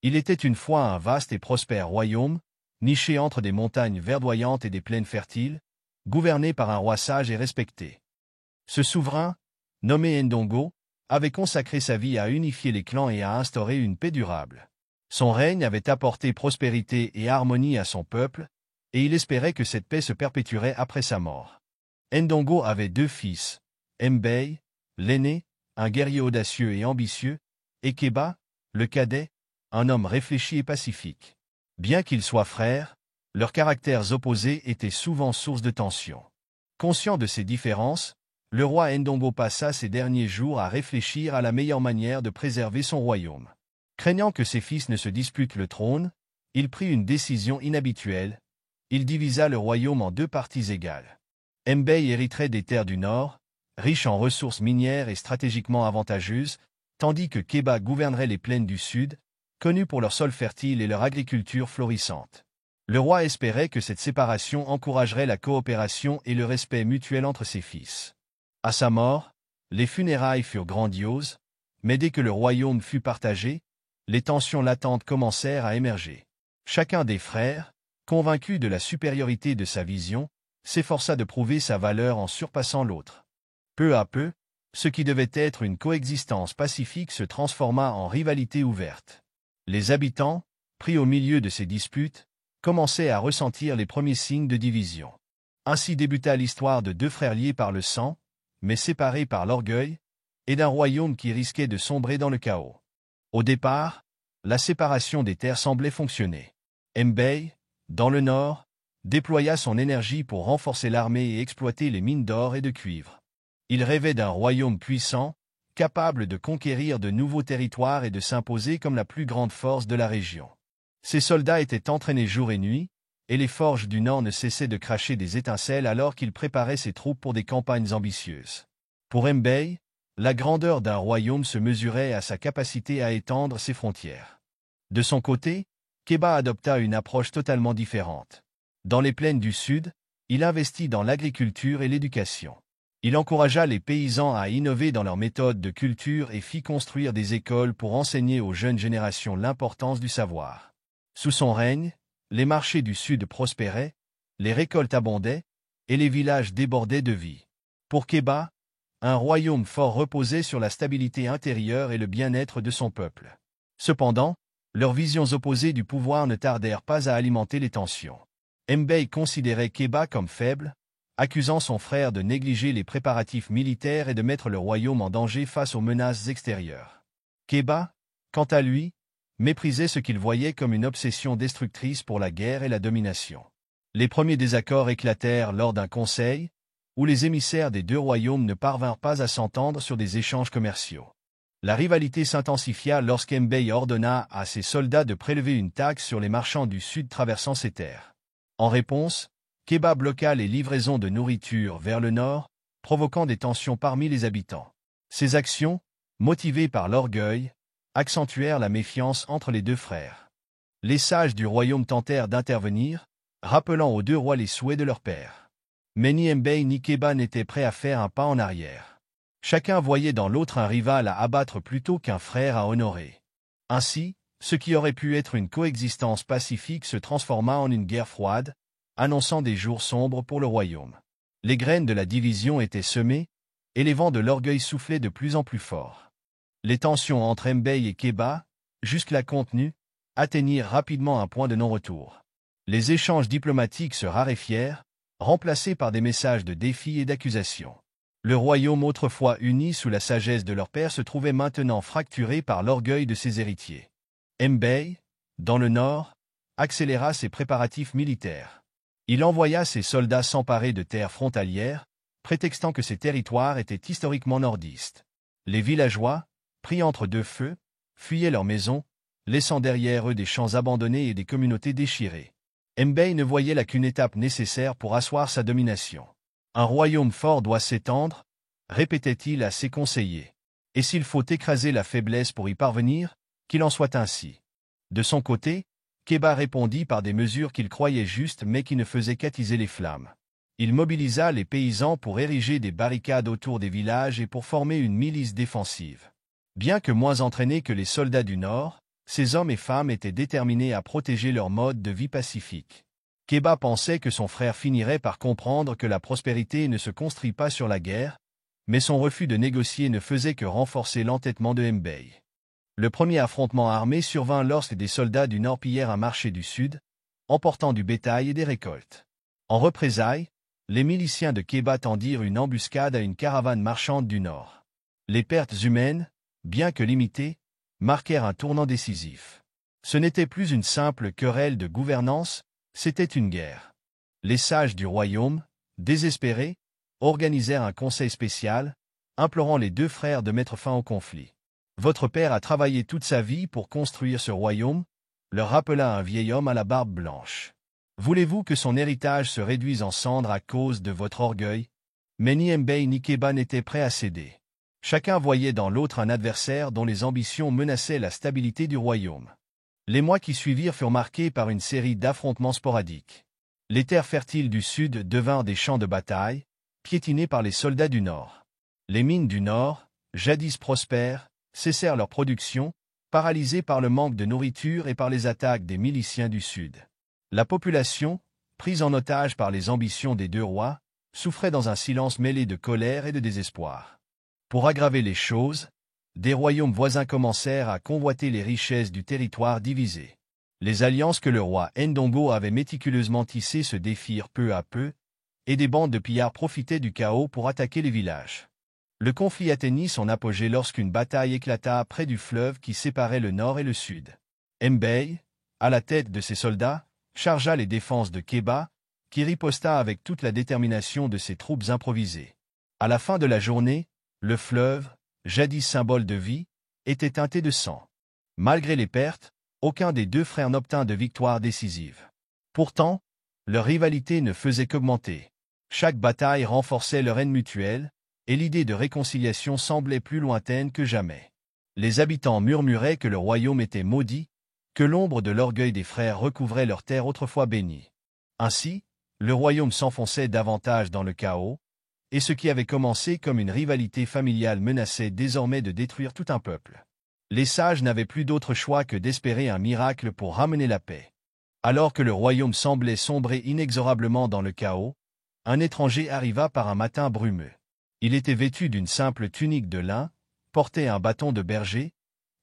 Il était une fois un vaste et prospère royaume, niché entre des montagnes verdoyantes et des plaines fertiles, gouverné par un roi sage et respecté. Ce souverain, nommé Ndongo, avait consacré sa vie à unifier les clans et à instaurer une paix durable. Son règne avait apporté prospérité et harmonie à son peuple, et il espérait que cette paix se perpétuerait après sa mort. Ndongo avait 2 fils, Mbey, l'aîné, un guerrier audacieux et ambitieux, et Keba, le cadet, un homme réfléchi et pacifique. Bien qu'ils soient frères, leurs caractères opposés étaient souvent source de tension. Conscient de ces différences, le roi Ndongo passa ses derniers jours à réfléchir à la meilleure manière de préserver son royaume. Craignant que ses fils ne se disputent le trône, il prit une décision inhabituelle. Il divisa le royaume en 2 parties égales. Mbey hériterait des terres du Nord, riches en ressources minières et stratégiquement avantageuses, tandis que Keba gouvernerait les plaines du Sud, connues pour leur sol fertile et leur agriculture florissante. Le roi espérait que cette séparation encouragerait la coopération et le respect mutuel entre ses fils. À sa mort, les funérailles furent grandioses, mais dès que le royaume fut partagé, les tensions latentes commencèrent à émerger. Chacun des frères, convaincu de la supériorité de sa vision, s'efforça de prouver sa valeur en surpassant l'autre. Peu à peu, ce qui devait être une coexistence pacifique se transforma en rivalité ouverte. Les habitants, pris au milieu de ces disputes, commençaient à ressentir les premiers signes de division. Ainsi débuta l'histoire de 2 frères liés par le sang, mais séparés par l'orgueil, et d'un royaume qui risquait de sombrer dans le chaos. Au départ, la séparation des terres semblait fonctionner. Mbey, dans le nord, déploya son énergie pour renforcer l'armée et exploiter les mines d'or et de cuivre. Il rêvait d'un royaume puissant, capable de conquérir de nouveaux territoires et de s'imposer comme la plus grande force de la région. Ses soldats étaient entraînés jour et nuit, et les forges du Nord ne cessaient de cracher des étincelles alors qu'il préparait ses troupes pour des campagnes ambitieuses. Pour Mbey, la grandeur d'un royaume se mesurait à sa capacité à étendre ses frontières. De son côté, Keba adopta une approche totalement différente. Dans les plaines du Sud, il investit dans l'agriculture et l'éducation. Il encouragea les paysans à innover dans leurs méthodes de culture et fit construire des écoles pour enseigner aux jeunes générations l'importance du savoir. Sous son règne, les marchés du Sud prospéraient, les récoltes abondaient, et les villages débordaient de vie. Pour Keba, un royaume fort reposait sur la stabilité intérieure et le bien-être de son peuple. Cependant, leurs visions opposées du pouvoir ne tardèrent pas à alimenter les tensions. Mbey considérait Keba comme faible, accusant son frère de négliger les préparatifs militaires et de mettre le royaume en danger face aux menaces extérieures. Keba, quant à lui, méprisait ce qu'il voyait comme une obsession destructrice pour la guerre et la domination. Les premiers désaccords éclatèrent lors d'un conseil, où les émissaires des 2 royaumes ne parvinrent pas à s'entendre sur des échanges commerciaux. La rivalité s'intensifia lorsqu'Mbey ordonna à ses soldats de prélever une taxe sur les marchands du Sud traversant ses terres. En réponse, Keba bloqua les livraisons de nourriture vers le nord, provoquant des tensions parmi les habitants. Ces actions, motivées par l'orgueil, accentuèrent la méfiance entre les 2 frères. Les sages du royaume tentèrent d'intervenir, rappelant aux 2 rois les souhaits de leur père. Mais ni Mbey ni Keba n'étaient prêts à faire un pas en arrière. Chacun voyait dans l'autre un rival à abattre plutôt qu'un frère à honorer. Ainsi, ce qui aurait pu être une coexistence pacifique se transforma en une guerre froide, annonçant des jours sombres pour le royaume. Les graines de la division étaient semées, et les vents de l'orgueil soufflaient de plus en plus fort. Les tensions entre Mbey et Keba, jusque-là contenues, atteignirent rapidement un point de non-retour. Les échanges diplomatiques se raréfièrent, remplacés par des messages de défi et d'accusation. Le royaume autrefois uni sous la sagesse de leur père se trouvait maintenant fracturé par l'orgueil de ses héritiers. Mbey, dans le nord, accéléra ses préparatifs militaires. Il envoya ses soldats s'emparer de terres frontalières, prétextant que ces territoires étaient historiquement nordistes. Les villageois, pris entre 2 feux, fuyaient leurs maisons, laissant derrière eux des champs abandonnés et des communautés déchirées. Mbey ne voyait là qu'une étape nécessaire pour asseoir sa domination. Un royaume fort doit s'étendre, répétait-il à ses conseillers. Et s'il faut écraser la faiblesse pour y parvenir, qu'il en soit ainsi. De son côté, Keba répondit par des mesures qu'il croyait justes mais qui ne faisaient qu'attiser les flammes. Il mobilisa les paysans pour ériger des barricades autour des villages et pour former une milice défensive. Bien que moins entraînés que les soldats du Nord, ces hommes et femmes étaient déterminés à protéger leur mode de vie pacifique. Keba pensait que son frère finirait par comprendre que la prospérité ne se construit pas sur la guerre, mais son refus de négocier ne faisait que renforcer l'entêtement de Mbey. Le premier affrontement armé survint lorsque des soldats du Nord pillèrent un marché du Sud, emportant du bétail et des récoltes. En représailles, les miliciens de Keba tendirent une embuscade à une caravane marchande du Nord. Les pertes humaines, bien que limitées, marquèrent un tournant décisif. Ce n'était plus une simple querelle de gouvernance, c'était une guerre. Les sages du royaume, désespérés, organisèrent un conseil spécial, implorant les deux frères de mettre fin au conflit. « Votre père a travaillé toute sa vie pour construire ce royaume », leur rappela un vieil homme à la barbe blanche. « Voulez-vous que son héritage se réduise en cendres à cause de votre orgueil ?» Mais ni Mbey ni Keba n'étaient prêts à céder. Chacun voyait dans l'autre un adversaire dont les ambitions menaçaient la stabilité du royaume. Les mois qui suivirent furent marqués par une série d'affrontements sporadiques. Les terres fertiles du Sud devinrent des champs de bataille, piétinés par les soldats du Nord. Les mines du Nord, jadis prospères, cessèrent leur production, paralysées par le manque de nourriture et par les attaques des miliciens du Sud. La population, prise en otage par les ambitions des deux rois, souffrait dans un silence mêlé de colère et de désespoir. Pour aggraver les choses, des royaumes voisins commencèrent à convoiter les richesses du territoire divisé. Les alliances que le roi Ndongo avait méticuleusement tissées se défirent peu à peu, et des bandes de pillards profitaient du chaos pour attaquer les villages. Le conflit atteignit son apogée lorsqu'une bataille éclata près du fleuve qui séparait le nord et le sud. Mbey, à la tête de ses soldats, chargea les défenses de Keba, qui riposta avec toute la détermination de ses troupes improvisées. À la fin de la journée, le fleuve, jadis symbole de vie, était teinté de sang. Malgré les pertes, aucun des deux frères n'obtint de victoire décisive. Pourtant, leur rivalité ne faisait qu'augmenter. Chaque bataille renforçait leur haine mutuelle, et l'idée de réconciliation semblait plus lointaine que jamais. Les habitants murmuraient que le royaume était maudit, que l'ombre de l'orgueil des frères recouvrait leur terre autrefois bénie. Ainsi, le royaume s'enfonçait davantage dans le chaos, et ce qui avait commencé comme une rivalité familiale menaçait désormais de détruire tout un peuple. Les sages n'avaient plus d'autre choix que d'espérer un miracle pour ramener la paix. Alors que le royaume semblait sombrer inexorablement dans le chaos, un étranger arriva par un matin brumeux. Il était vêtu d'une simple tunique de lin, portait un bâton de berger,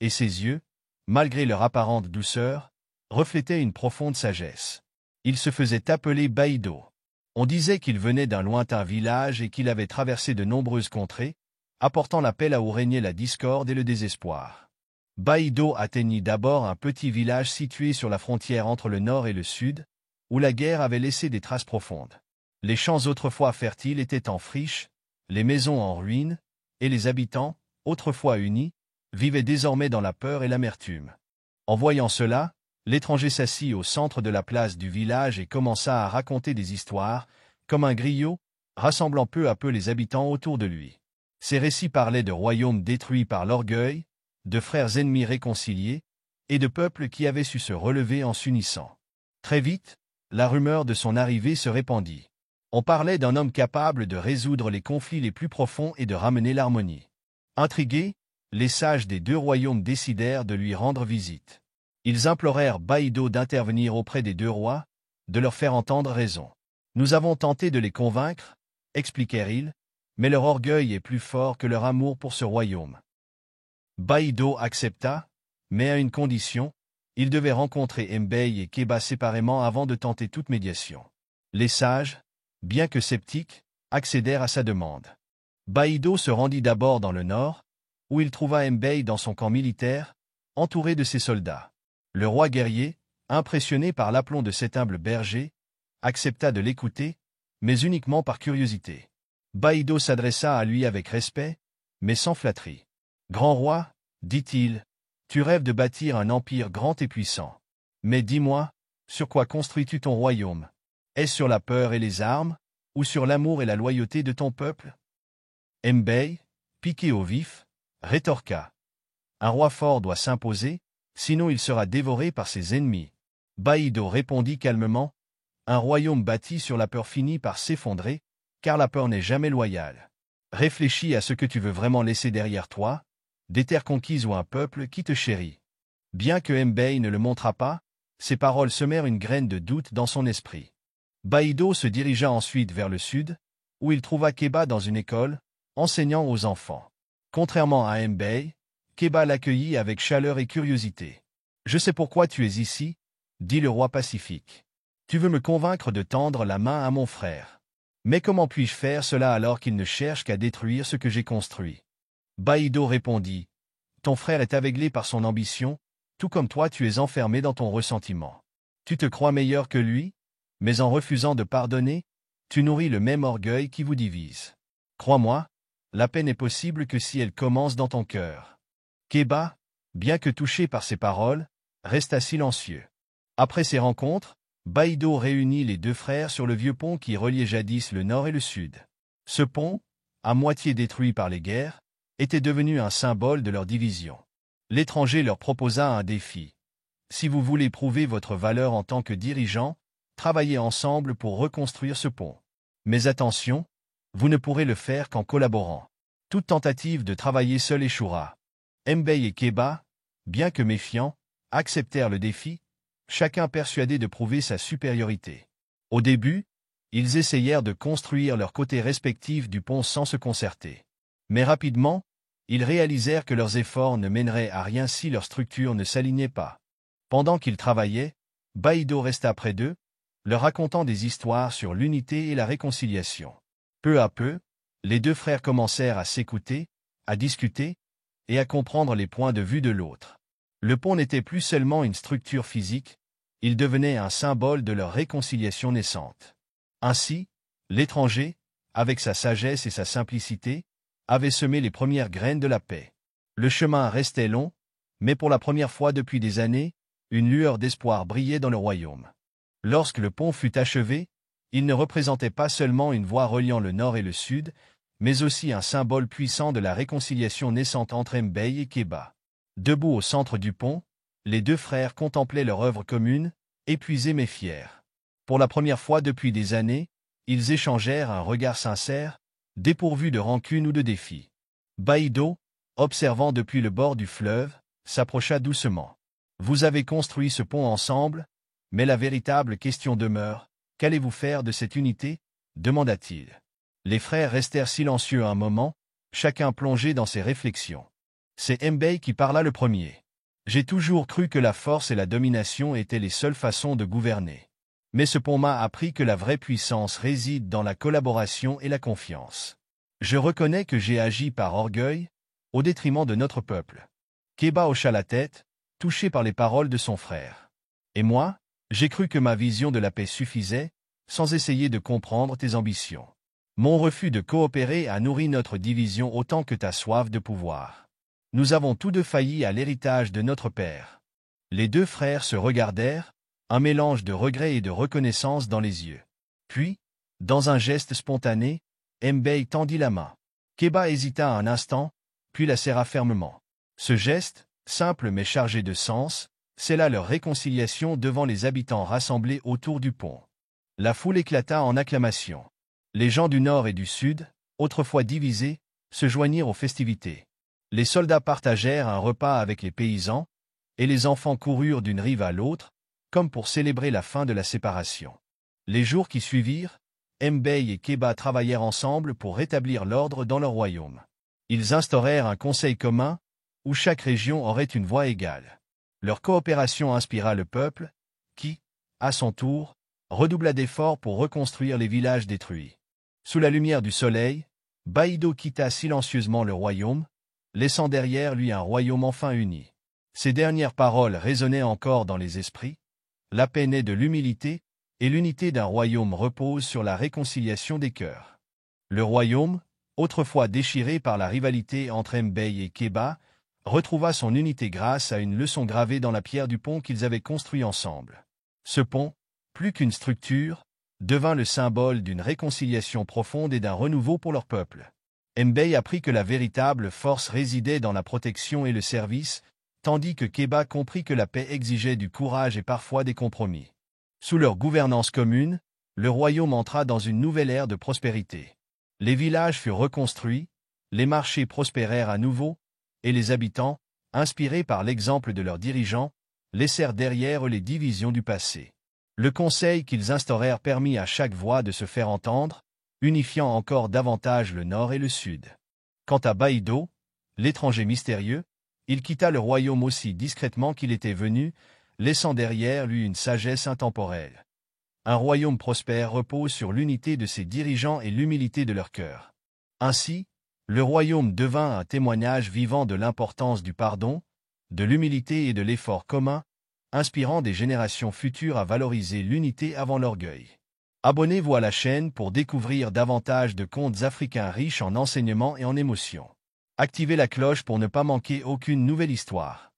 et ses yeux, malgré leur apparente douceur, reflétaient une profonde sagesse. Il se faisait appeler Baïdo. On disait qu'il venait d'un lointain village et qu'il avait traversé de nombreuses contrées, apportant la paix là où régnait la discorde et le désespoir. Baïdo atteignit d'abord un petit village situé sur la frontière entre le nord et le sud, où la guerre avait laissé des traces profondes. Les champs autrefois fertiles étaient en friche, les maisons en ruine, et les habitants, autrefois unis, vivaient désormais dans la peur et l'amertume. En voyant cela, l'étranger s'assit au centre de la place du village et commença à raconter des histoires, comme un griot, rassemblant peu à peu les habitants autour de lui. Ces récits parlaient de royaumes détruits par l'orgueil, de frères ennemis réconciliés, et de peuples qui avaient su se relever en s'unissant. Très vite, la rumeur de son arrivée se répandit. On parlait d'un homme capable de résoudre les conflits les plus profonds et de ramener l'harmonie. Intrigués, les sages des deux royaumes décidèrent de lui rendre visite. Ils implorèrent Baïdo d'intervenir auprès des deux rois, de leur faire entendre raison. « Nous avons tenté de les convaincre, » expliquèrent-ils, « mais leur orgueil est plus fort que leur amour pour ce royaume. » Baïdo accepta, mais à une condition, il devait rencontrer Mbey et Keba séparément avant de tenter toute médiation. Les sages, bien que sceptiques, accédèrent à sa demande. Baïdo se rendit d'abord dans le nord, où il trouva Mbey dans son camp militaire, entouré de ses soldats. Le roi guerrier, impressionné par l'aplomb de cet humble berger, accepta de l'écouter, mais uniquement par curiosité. Baïdo s'adressa à lui avec respect, mais sans flatterie. « Grand roi, dit-il, tu rêves de bâtir un empire grand et puissant. Mais dis-moi, sur quoi construis-tu ton royaume? Est-ce sur la peur et les armes, ou sur l'amour et la loyauté de ton peuple ?» Mbey, piqué au vif, rétorqua. « Un roi fort doit s'imposer, sinon il sera dévoré par ses ennemis. » Baïdo répondit calmement, « Un royaume bâti sur la peur finit par s'effondrer, car la peur n'est jamais loyale. Réfléchis à ce que tu veux vraiment laisser derrière toi, des terres conquises ou un peuple qui te chérit. » Bien que Mbey ne le montrât pas, ces paroles semèrent une graine de doute dans son esprit. Baïdo se dirigea ensuite vers le sud, où il trouva Keba dans une école, enseignant aux enfants. Contrairement à Mbey, Keba l'accueillit avec chaleur et curiosité. « Je sais pourquoi tu es ici, » dit le roi pacifique. « Tu veux me convaincre de tendre la main à mon frère. Mais comment puis-je faire cela alors qu'il ne cherche qu'à détruire ce que j'ai construit ?» Baïdo répondit, « Ton frère est aveuglé par son ambition, tout comme toi tu es enfermé dans ton ressentiment. Tu te crois meilleur que lui, mais en refusant de pardonner, tu nourris le même orgueil qui vous divise. Crois-moi, la paix n'est possible que si elle commence dans ton cœur. » Keba, bien que touché par ces paroles, resta silencieux. Après ces rencontres, Baïdo réunit les deux frères sur le vieux pont qui reliait jadis le nord et le sud. Ce pont, à moitié détruit par les guerres, était devenu un symbole de leur division. L'étranger leur proposa un défi. « Si vous voulez prouver votre valeur en tant que dirigeant, travaillez ensemble pour reconstruire ce pont. Mais attention, vous ne pourrez le faire qu'en collaborant. » Toute tentative de travailler seul échouera. Mbey et Keba, bien que méfiants, acceptèrent le défi, chacun persuadé de prouver sa supériorité. Au début, ils essayèrent de construire leurs côtés respectifs du pont sans se concerter. Mais rapidement, ils réalisèrent que leurs efforts ne mèneraient à rien si leur structure ne s'alignait pas. Pendant qu'ils travaillaient, Baïdo resta près d'eux, leur racontant des histoires sur l'unité et la réconciliation. Peu à peu, les deux frères commencèrent à s'écouter, à discuter, et à comprendre les points de vue de l'autre. Le pont n'était plus seulement une structure physique, il devenait un symbole de leur réconciliation naissante. Ainsi, l'étranger, avec sa sagesse et sa simplicité, avait semé les premières graines de la paix. Le chemin restait long, mais pour la première fois depuis des années, une lueur d'espoir brillait dans le royaume. Lorsque le pont fut achevé, il ne représentait pas seulement une voie reliant le nord et le sud, mais aussi un symbole puissant de la réconciliation naissante entre Mbey et Keba. Debout au centre du pont, les deux frères contemplaient leur œuvre commune, épuisés mais fiers. Pour la première fois depuis des années, ils échangèrent un regard sincère, dépourvu de rancune ou de défi. Baïdo, observant depuis le bord du fleuve, s'approcha doucement. « Vous avez construit ce pont ensemble, mais la véritable question demeure, qu'allez-vous faire de cette unité ?» demanda-t-il. Les frères restèrent silencieux un moment, chacun plongé dans ses réflexions. C'est Mbey qui parla le premier. « J'ai toujours cru que la force et la domination étaient les seules façons de gouverner. Mais ce pont m'a appris que la vraie puissance réside dans la collaboration et la confiance. Je reconnais que j'ai agi par orgueil, au détriment de notre peuple. » Keba hocha la tête, touché par les paroles de son frère. « Et moi, j'ai cru que ma vision de la paix suffisait, sans essayer de comprendre tes ambitions. Mon refus de coopérer a nourri notre division autant que ta soif de pouvoir. Nous avons tous deux failli à l'héritage de notre père. » Les deux frères se regardèrent, un mélange de regret et de reconnaissance dans les yeux. Puis, dans un geste spontané, Mbey tendit la main. Keba hésita un instant, puis la serra fermement. Ce geste, simple mais chargé de sens, scella leur réconciliation devant les habitants rassemblés autour du pont. La foule éclata en acclamations. Les gens du nord et du sud, autrefois divisés, se joignirent aux festivités. Les soldats partagèrent un repas avec les paysans, et les enfants coururent d'une rive à l'autre, comme pour célébrer la fin de la séparation. Les jours qui suivirent, Mbey et Keba travaillèrent ensemble pour rétablir l'ordre dans leur royaume. Ils instaurèrent un conseil commun, où chaque région aurait une voix égale. Leur coopération inspira le peuple, qui, à son tour, redoubla d'efforts pour reconstruire les villages détruits. Sous la lumière du soleil, Baïdo quitta silencieusement le royaume, laissant derrière lui un royaume enfin uni. Ces dernières paroles résonnaient encore dans les esprits. La paix naît de l'humilité, et l'unité d'un royaume repose sur la réconciliation des cœurs. Le royaume, autrefois déchiré par la rivalité entre Mbey et Keba, retrouva son unité grâce à une leçon gravée dans la pierre du pont qu'ils avaient construit ensemble. Ce pont, plus qu'une structure, devint le symbole d'une réconciliation profonde et d'un renouveau pour leur peuple. Mbey apprit que la véritable force résidait dans la protection et le service, tandis que Keba comprit que la paix exigeait du courage et parfois des compromis. Sous leur gouvernance commune, le royaume entra dans une nouvelle ère de prospérité. Les villages furent reconstruits, les marchés prospérèrent à nouveau, et les habitants, inspirés par l'exemple de leurs dirigeants, laissèrent derrière eux les divisions du passé. Le conseil qu'ils instaurèrent permit à chaque voix de se faire entendre, unifiant encore davantage le Nord et le Sud. Quant à Baïdo, l'étranger mystérieux, il quitta le royaume aussi discrètement qu'il était venu, laissant derrière lui une sagesse intemporelle. Un royaume prospère repose sur l'unité de ses dirigeants et l'humilité de leur cœur. Ainsi, le royaume devint un témoignage vivant de l'importance du pardon, de l'humilité et de l'effort commun, inspirant des générations futures à valoriser l'unité avant l'orgueil. Abonnez-vous à la chaîne pour découvrir davantage de contes africains riches en enseignements et en émotions. Activez la cloche pour ne pas manquer aucune nouvelle histoire.